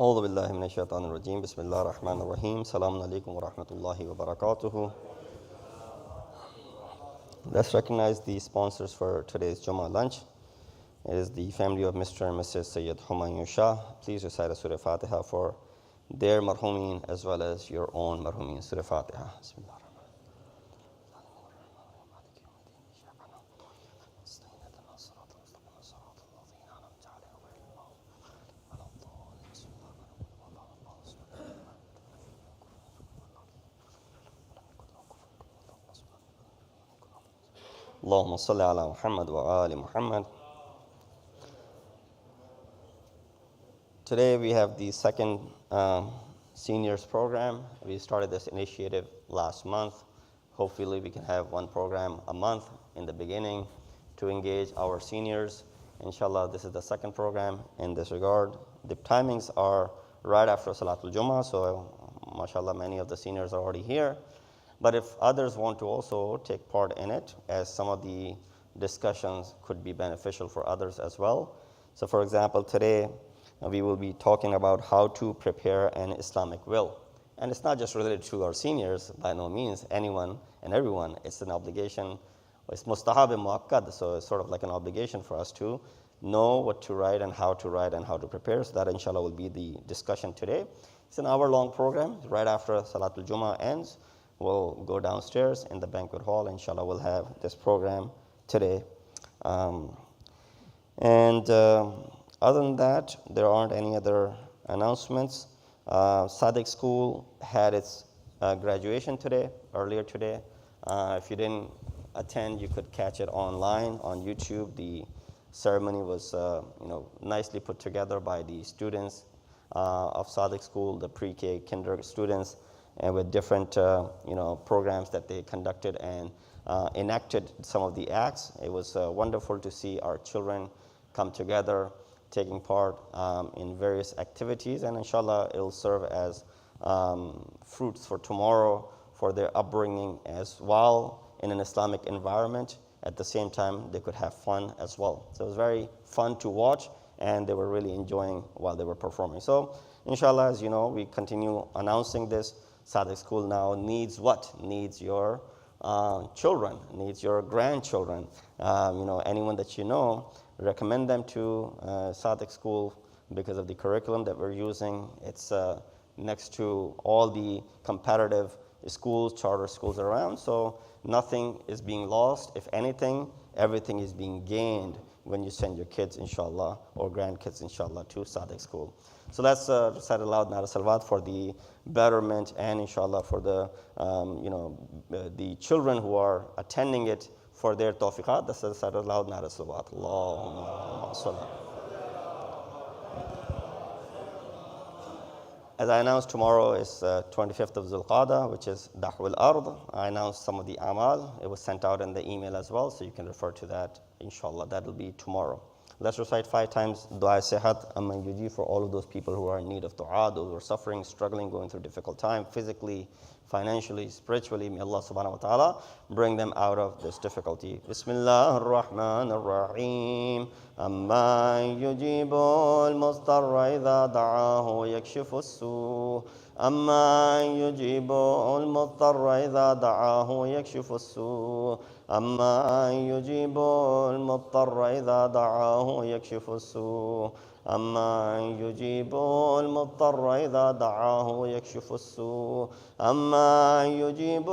أعوذ بالله من الشيطان الرجيم بسم الله الرحمن الرحيم السلام عليكم ورحمة الله وبركاته. Let's recognize the sponsors for today's Jummah lunch. It is the family of Mr. and Mrs. Syed Humayun Shah. Please recite a Surah Fatiha for their marhumin as well as your own marhumin. Surah Fatiha. Bismillah. اللهم صل على محمد وآل محمد. Today we have the second seniors program. We started this initiative last month. Hopefully we can have one program a month in the beginning to engage our seniors. Inshallah, this is the second program in this regard. The timings are right after Salatul Jummah, so mashallah, many of the seniors are already here. But if others want to also take part in it, as some of the discussions could be beneficial for others as well. So for example, today we will be talking about how to prepare an Islamic will. And it's not just related to our seniors, by no means, anyone and everyone. It's an obligation. It's mustahab and muakkad, so it's sort of like an obligation for us to know what to write and how to prepare. So that inshallah will be the discussion today. It's an hour-long program. Right after Salatul Jummah ends, we'll go downstairs in the banquet hall. Inshallah, we'll have this program today. Other than that, there aren't any other announcements. Sadiq School had its graduation today, earlier today. If you didn't attend, you could catch it online on YouTube. The ceremony was nicely put together by the students of Sadiq School, the pre-K kindergarten students, and with different programs that they conducted and enacted some of the acts. It was wonderful to see our children come together, taking part in various activities, and inshallah it will serve as fruits for tomorrow for their upbringing as well in an Islamic environment. At the same time, they could have fun as well. So it was very fun to watch, and they were really enjoying while they were performing. So inshallah, as you know, we continue announcing this. Sadiq School now needs what? Needs your children, needs your grandchildren. Anyone that you know, recommend them to Sadiq School because of the curriculum that we're using. It's next to all the competitive schools, charter schools around, so nothing is being lost. If anything, everything is being gained when you send your kids, inshallah, or grandkids, inshallah, to Sadiq School. So let's recite aloud Nara Salawat for the betterment and inshallah for the the children who are attending it for their tawfiqat. Let's recite aloud Nara Salawat. Allahumma salli. As I announced, tomorrow is 25th of Zulqa'dah, which is Dahwul Ard. I announced some of the amal. It was sent out in the email as well, so you can refer to that, inshallah. That will be tomorrow. Let's recite 5 times Dua Sihat Amman Yuji for all of those people who are in need of dua, those who are suffering, struggling, going through difficult time, physically, financially, spiritually. May Allah subhanahu wa ta'ala bring them out of this difficulty. Bismillah ar-Rahman ar-Rahim. Amma yujibu al-mustarra idha da'ahu yakshifu as-su. Amma yujibu al-mustarra idha da'ahu yakshifu as-su. أما يجيب المضطر إذا دعاه يكشف السوء أما يجيب المضطر إذا دعاه يكشف السوء أما يجيب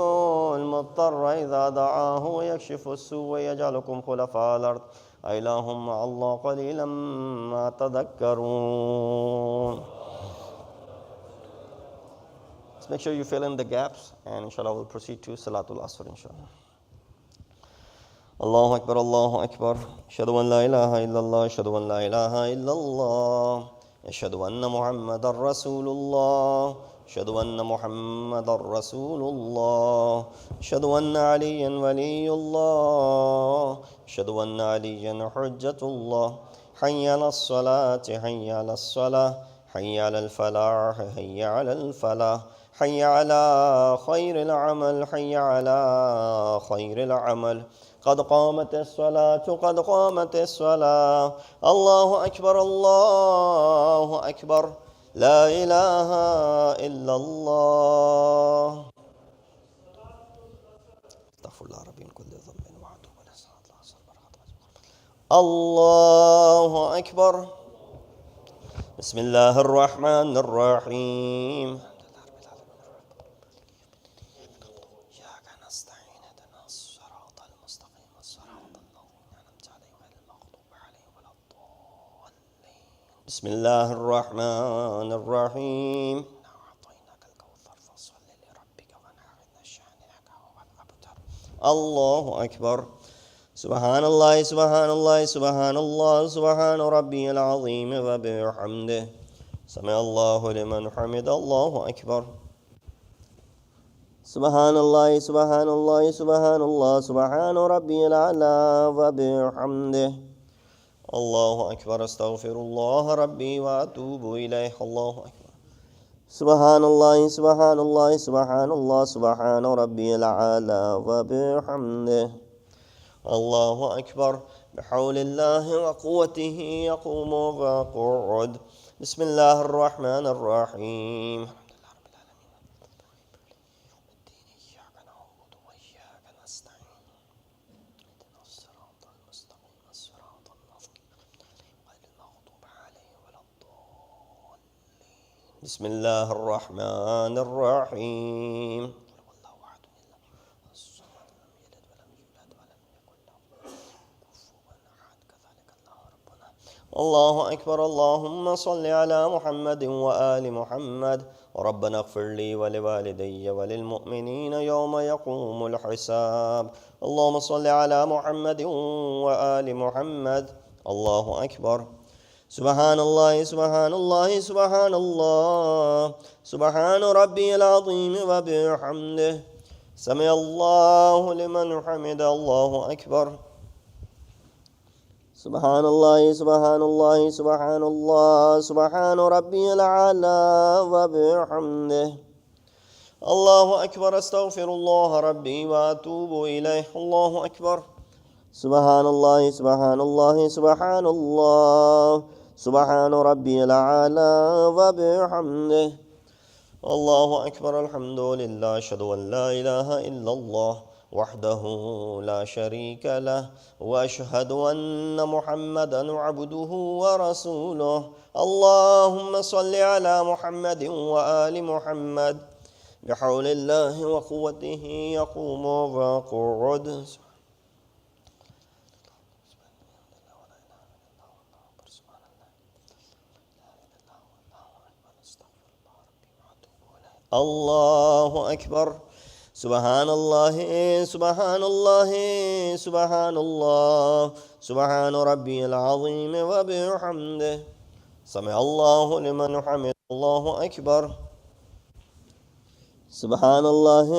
المضطر إذا دعاه يكشف السوء ويجعلكم خلفاء الأرض أإله مع الله قليلا ما تذكرون. Let's make sure you fill in the gaps, and inshallah we'll proceed to Salatul Asr, inshallah. الله أكبر الله أكبر أشهد أن لا إله إلا الله أشهد أن لا إله إلا الله أشهد أن محمد رسول الله أشهد أن محمد رسول الله أشهد أن عليا ولي الله أشهد أن عليا حجة الله حي على الصلاة حي على الصلاة حي على الفلاح حي على الفلاح حي على خير العمل حي على خير العمل قد قامت الصلاة قد قامت الصلاة الله أكبر لا إله إلا الله. استغفر الله ربي من كل ذنب وأتوب إليه. الله أكبر. بسم الله الرحمن الرحيم. إياك نستعين اهدنا الصراط المستقيم صراط الذين أنعمت عليهم غير المغضوب عليهم ولا الضالين. بسم الله الرحمن الرحيم. إنا أعطيناك الكوثر فصل لربك وانحر إن شانئك هو الأبتر. الله أكبر. سبحان الله سبحان الله سبحان الله سبحان ربي العظيم وبحمده. سمع الله لمن حمد. الله أكبر. سبحان الله سبحان الله سبحان الله سبحان ربي الأعلى وبحمده. الله أكبر. أستغفر الله ربي وأتوب إليه. الله أكبر. سبحان الله سبحان الله سبحان الله سبحان ربي الأعلى وبحمده. الله أكبر. بحول الله وقوته يقوم ويقعد. بسم الله الرحمن الرحيم. إياك نعبد وإياك نستعين اهدنا الصراط المستقيم صراط الذين غير المغضوب عليهم ولا الضالين. بسم الله الرحمن الرحيم. الله أكبر. اللهم صل على محمد وآل محمد. ربنا اغفر لي ولوالدي وللمؤمنين يوم يقوم الحساب. اللهم صل على محمد وآل محمد. الله أكبر. سبحان الله سبحان الله سبحان الله سبحان ربي العظيم وبحمده. سمع الله لمن حمد. الله أكبر. سبحان الله سبحان الله سبحان الله سبحان ربي الأعلى وبحمده. الله أكبر. أستغفر الله ربي وأتوب إليه. الله أكبر. سبحان الله سبحان الله سبحان الله سبحان ربي الأعلى وبحمده. الله أكبر. الحمد لله. أشهد أن لا إله إلا الله وحده لا شريك له وأشهد أن محمدا عبده ورسوله. اللهم صل على محمد وآل محمد. بحول الله وقوته يقوم ويقعد. الله أكبر. سبحان الله سبحان الله سبحان الله سبحان ربي العظيم وبحمده. سمع الله لمن حمد. الله أكبر. سبحان الله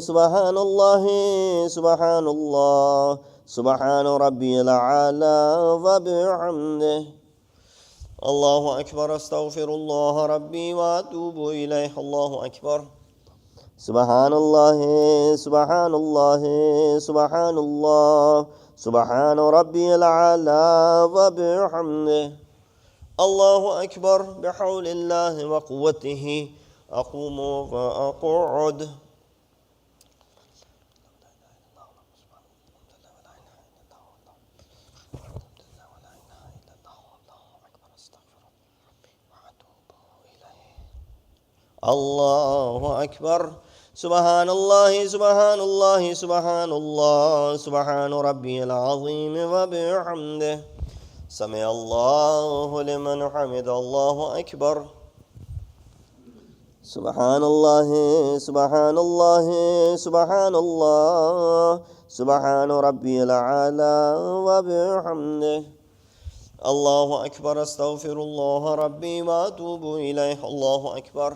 سبحان الله سبحان الله سبحان ربي الأعلى وبحمده. الله أكبر. أستغفر الله ربي وأتوب إليه. الله أكبر. سبحان الله سبحان الله سبحان الله سبحان ربي الأعلى وبحمده. الله أكبر. بحول الله وقوته أقوم وأقعد. الله أكبر. سبحان الله سبحان الله سبحان الله سبحان ربي العظيم وبحمده. سمع الله لمن حمد. الله أكبر. سبحان الله سبحان الله سبحان الله سبحان ربي الأعلى وبحمده. الله أكبر. أستغفر الله ربي وأتوب إليه. الله أكبر.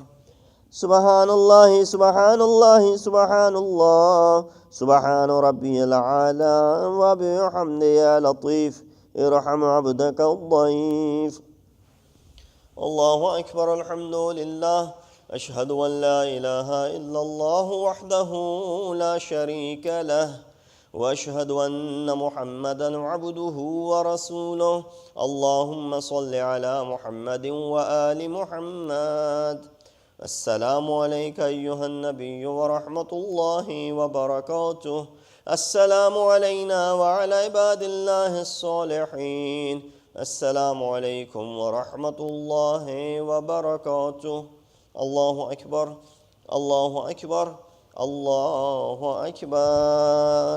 سبحان الله سبحان الله سبحان الله سبحان ربي الأعلى وبحمده. يا لطيف ارحم عبدك الضعيف. الله أكبر. الحمد لله. أشهد أن لا إله إلا الله وحده لا شريك له وأشهد أن محمدا عبده ورسوله اللهم صل على محمد وآل محمد. السلام عليك أيها النبي ورحمة الله وبركاته. السلام علينا وعلى عباد الله الصالحين. السلام عليكم ورحمة الله وبركاته. الله أكبر الله أكبر الله أكبر.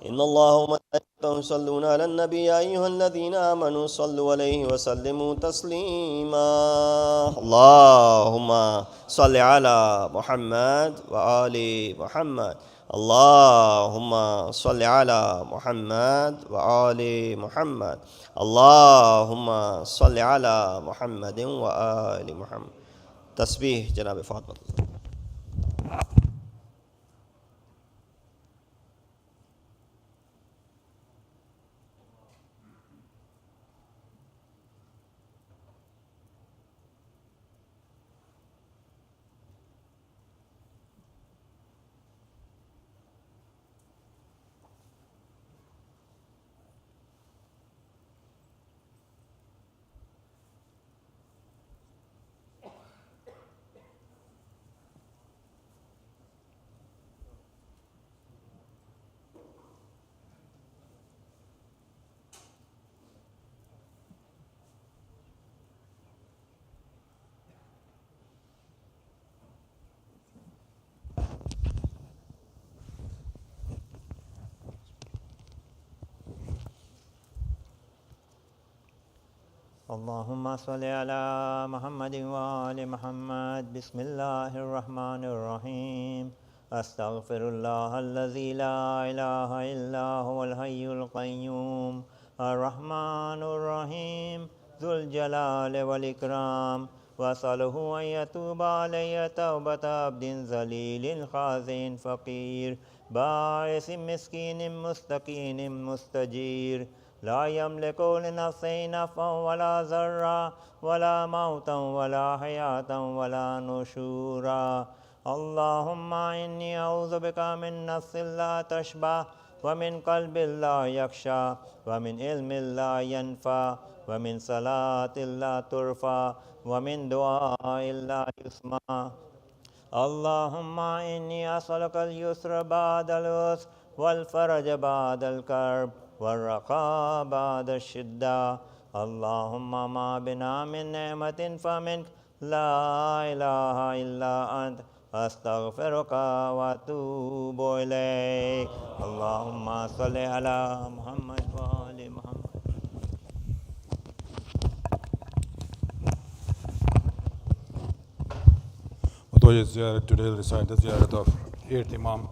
إن الله وملائكته يصلون على النبي يا أيها الذين آمنوا صلوا عليه وسلموا تسليما. اللهم صل على محمد وآل محمد. اللهم صل على محمد وآل محمد. اللهم صل على محمد وآل محمد. تسبيح جناب فاطمة. اللهم صل على محمد وآل محمد. بسم الله الرحمن الرحيم. أستغفر الله الذي لا إله إلا هو الحي القيوم الرحمن الرحيم ذو الجلال والإكرام. وأسأله أن يتوب علي توبة عبد ذليل خازن فقير بائس مسكين مستكين مستجير لا يملك لنفسه نفعا ولا ضرا ولا موتا ولا حياة ولا نشورا. اللهم إني أعوذ بك من نفس لا تشبع ومن قلب لا يخشى ومن علم لا ينفع ومن صلاة لا ترفع ومن دعاء لا يسمع. اللهم إني أسألك اليسر بعد العسر والفرج بعد الكرب والرخاء بعد الشدة. اللهم ما بنا من نعمة فمنك لا إله إلا أنت أستغفرك وأتوب إليك. اللهم صل على محمد وآل محمد. Today recite the ziyarat of 8th Imam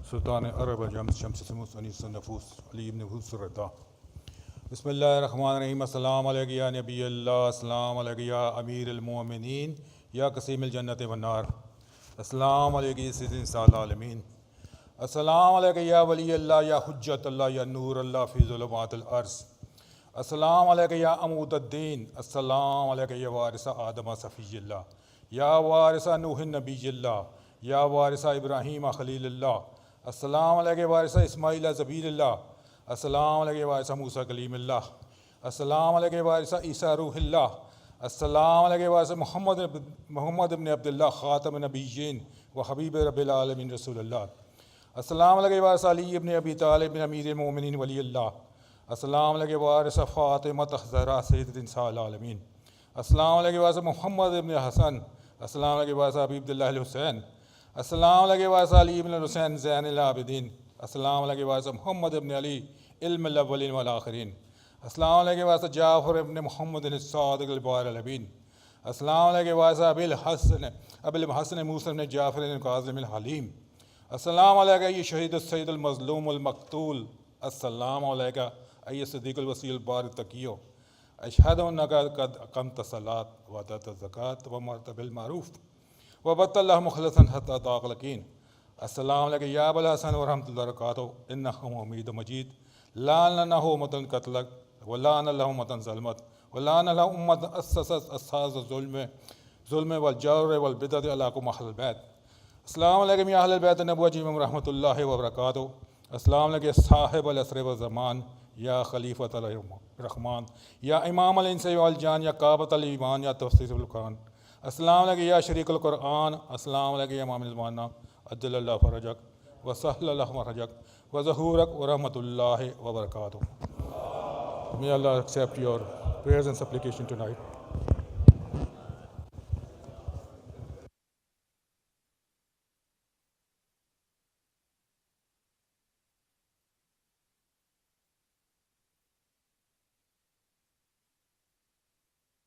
Sultan Arab al-Jams Shams Samus Anis al-Nafus Ali ibn Hus Rada. Bismillah ar-Rahman ar-Rahim. Assalamu alaikum ya Nabi Allah. Assalamu alaikum ya Amir al-Mu'minin ya Qasim al-Jannati wan-Nar. Assalamu alaikum ya Sayyidin Sal Alamin. Assalamu alaikum ya Wali Allah ya Hujjat Allah ya Nur Allah fi zulumat al-Arz. Assalamu alaikum ya Amud ad-Din. Assalamu alaikum ya Warisa Adam Safiyullah ya Warisa Nuh Nabiyullah ya Warisa Ibrahim Khalilullah. Assalamu alaikum Warisa Ismail Zabilullah. Assalamu alaikum Warisa Musa Kalimullah. Assalamu alaikum Warisa Isa Ruhullah. Assalamu alaikum Warisa Muhammad ibn Abdullah Khatam Nabiyyin wa Habib Rabbil Alamin Rasulullah. Assalamu alaikum Warisa Ali ibn Abi Talib ibn Amir al-Mu'minin Waliyullah. Assalamu alaikum Warisa Fatima Zahra Sayyidatin Sal Alamin. Assalamu alaikum Warisa Muhammad ibn Hassan. Assalamu alaikum Warisa Habibullah al-Hussein. Assalamu alaikum Warisa Ali ibn Hussein Zain al-Abidin. Assalamu alaikum Warisa Muhammad ibn Ali Ilm al-Awwalin wal-Akhirin. Assalamu alaikum Warisa Jafar ibn Muhammad al-Sadiq al-Bahr al-Abin. Assalamu alaikum Warisa Abil Hassan Musa ibn Jafar al-Qazim al-Halim. Assalamu alaikum ya Shahid al-Sayyid al-Mazlum al-Maqtul. Assalamu alaikum ya Siddiq al-Wasi al-Bar al-Taqiyo. أشهد أنك قد أقمت الصلاة وأتيت الزكاة وأمرت بالمعروف وبت الله مخلصا حتى أتاك اليقين. السلام عليك يا أبا الحسن ورحمة الله وبركاته إنه حميد مجيد. لعن له أمة قتلك ولعن له أمة ظلمت ولعن له أمة أسست أساس الظلم والجور والبدع على أهل البيت. अस्सलाम अलैकुम या अहल बैत नबुव्वती व रहमतुल्लाहि व बरकातुहू। अस्सलाम अलैकुम साहिब अल असर व ज़मान या खलीफत अल रहमान या इमाम अल इंस वल जान या काबत अल ईमान या तफसीर अल कुरान। अस्सलाम अलैकुम या शरीक अल कुरान। अस्सलाम अलैकुम या इमाम अल ज़माना अज्जलल्लाहु फरजक व सहलल्लाहु महरजक व ज़हूरक व रहमतुल्लाहि व बरकातुहू। May Allah accept your prayers and supplication tonight.